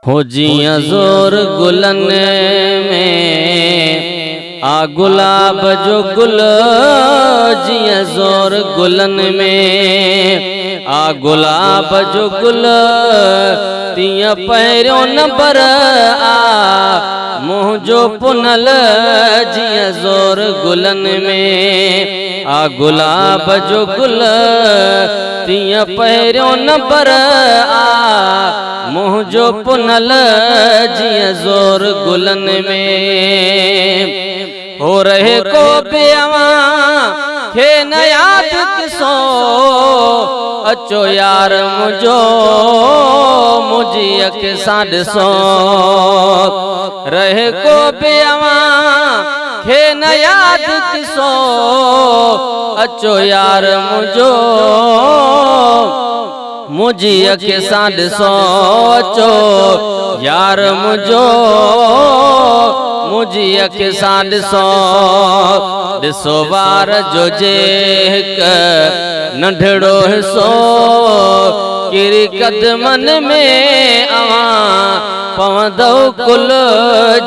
हो जियां ज़ोर गुलन में आ गुलाब जो गुल, जियां ज़ोर गुलन में आ गुलाब जो गुल, तियां पहिरियों नंबर आ मुंहिंजो पुनल, जियां ज़ोर गुलन में आ गुलाब जो गुल, तियां पहिरियों नंबर आ मुंहिंजो पुनल, जियां ज़ोर गुलन में। हो रहे को बेवा खे न याद किसो, अचो यार मुझो मुझी अख सां ॾिसो। रहे को बेवा खे न याद किसो, अचो यार मुझो मुझी अख सां ॾिसो। अचो यार मुझो मुझी अख सां ॾिसो। ॾिसो वार जो जे हिक नंढड़ो हिसो, किरी कदमन में अवां पवंदो कुल,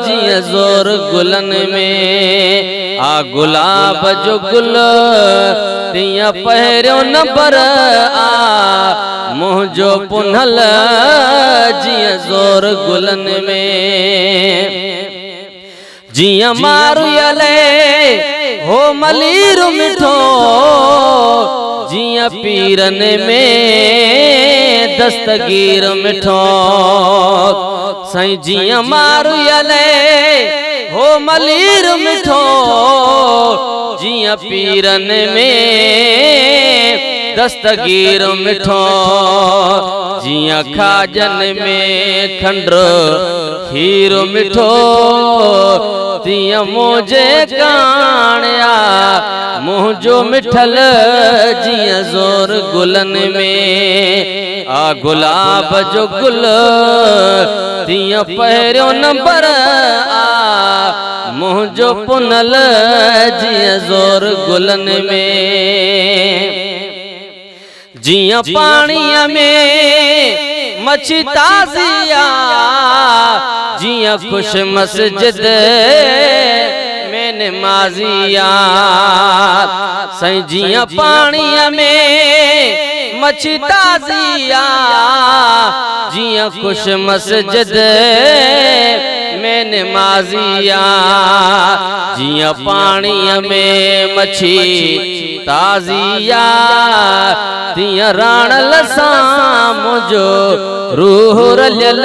जियां ज़ोर गुलन में आ गुलाब जो गुल, तियां पहिरियों नंबर आ मुंहिंजो पुनल, जियां ज़ोर गुलन में। जियां मारू यले हो मलीर मिठो, जियां पीरन में दस्तगीर मिठो। साईं जियां मारू यले हो मलीर मिठो, जियां पीरन में दस्तगीर मिठो। जियां खाजन में खंड खीर मिठो, तियां मुझे काणिया मुंहिंजो मिठल, जियां ज़ोर गुलन में आ गुलाब जो गुल, तियां पहिरियों नंबर आ मुंहिंजो पुनल, जियां ज़ोर गुलन में। जियां पाणीअ में मछी ताज़िया, जियां खुश मस्जिद में नमाज़िया। साईं जियां पाणीअ में मछी ताज़िया, जियां खुश मस्जिद में नमाज़िया। जियां पाणीअ में मछी ताज़िया, तियां राणल सां मुंहिंजो रूह रलियल,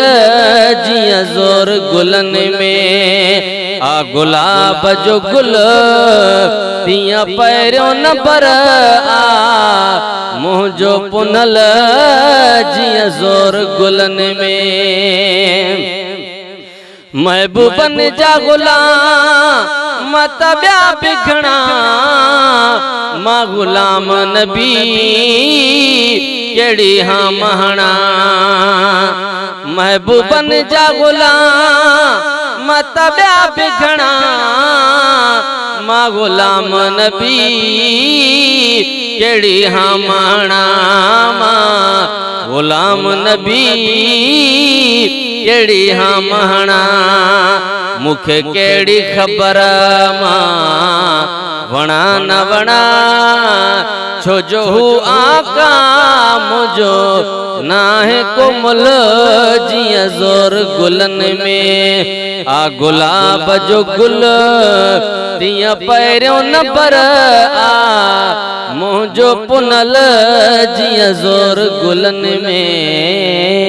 जियां ज़ोर गुलन में आ गुलाब जो गुल, तियां पहिरियों नंबर आ मुंहिंजो पुनल, जियां ज़ोर गुलन में। महबूबन जा गुलाम मत ॿिया बिखणा, मां गुलाम नबी केड़ी हाँ महणा। महबूबन जा गुलाम मत ॿिया बिखणा, मां गुलाम नबी केड़ी हाँ महणा। मां गुलाम नबी केड़ी हाँ महणा। मुखे केड़ी खबर मां वणा न वणा, छो जो हू आका मुझो नाहे को मुल, जियां ज़ोर गुलन में आ गुलाब जो गुल, तियां पहिरियों नंबर आ मुंहिंजो पुनल, जियां ज़ोर गुलन में।